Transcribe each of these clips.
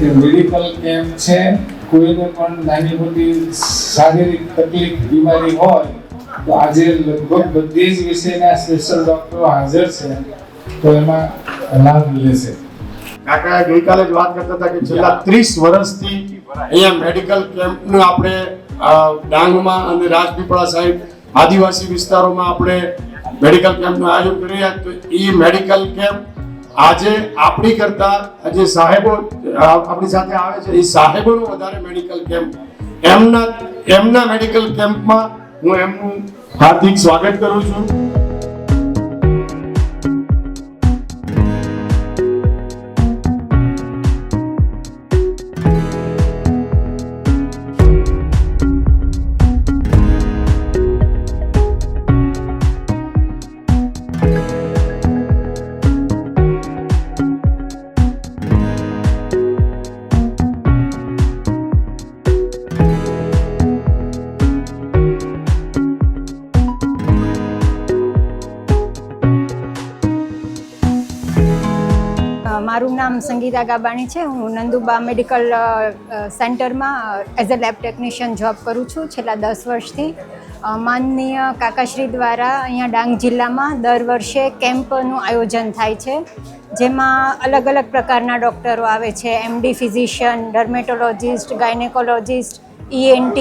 કે medical camp છે, કોઈને પણ નાની મોટી શારીરિક તકલીફ બીમારી હોય તો આજે લગભગ બધી જ વિષયના સ્પેશિયલ ડોક્ટરો હાજર છે, તો એમાં લાભ લેશે. કાકા ગઈકાલે જ વાત કરતા હતા કે છેલ્લા 30 વર્ષથી અહીંયા મેડિકલ કેમ્પનું આપણે ડાંગમાં અને રાજપીપળા સાઈડ આદિવાસી વિસ્તારોમાં આપણે મેડિકલ કેમ્પનું આયોજન કરી રહ્યા. તો એ મેડિકલ કેમ્પ આજે આપણી કરતા જે સાહેબો આપણી સાથે આવે છે એ સાહેબોનો વધારે મેડિકલ કેમ્પ એમના મેડિકલ કેમ્પમાં હું એમનું હાર્દિક સ્વાગત કરું છું. મારું નામ સંગીતા ગાબાણી છે. હું નંદુબા મેડિકલ સેન્ટરમાં as a lab technician job કરું છું છેલ્લા 10 વર્ષથી. માનનીય કાકાશ્રી દ્વારા અહીંયા ડાંગ જિલ્લામાં દર વર્ષે કેમ્પનું આયોજન થાય છે, જેમાં અલગ અલગ પ્રકારના ડૉક્ટરો આવે છે. MD physician, dermatologist, gynaecologist, ENT,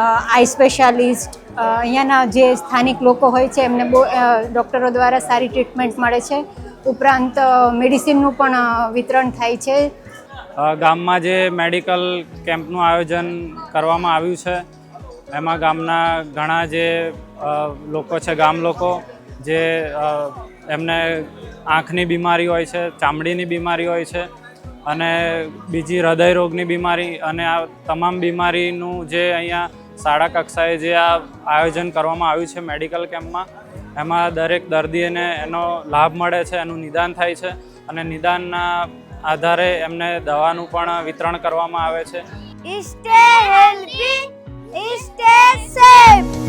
આઈ સ્પેશિયાલિસ્ટ, અહીંયાના જે સ્થાનિક લોકો હોય છે એમને ડૉક્ટરો દ્વારા સારી ટ્રીટમેન્ટ મળે છે. ઉપરાંત મેડિસિનનું પણ વિતરણ થાય છે. ગામમાં જે મેડિકલ કેમ્પનું આયોજન કરવામાં આવ્યું છે એમાં ગામના ઘણા જે લોકો છે, ગામ લોકો જે એમને આંખની બીમારી હોય છે, ચામડીની બીમારી હોય છે અને બીજી હૃદય રોગની બીમારી અને આ તમામ બીમારીનું જે અહીંયા શાળા કક્ષાએ જે આ આયોજન કરવામાં આવ્યું છે મેડિકલ કેમ્પમાં, એમાં દરેક દર્દીને એનો લાભ મળે છે, એનું નિદાન થાય છે અને નિદાનના આધારે એમને દવાનું પણ વિતરણ કરવામાં આવે છે. Stay healthy, stay safe.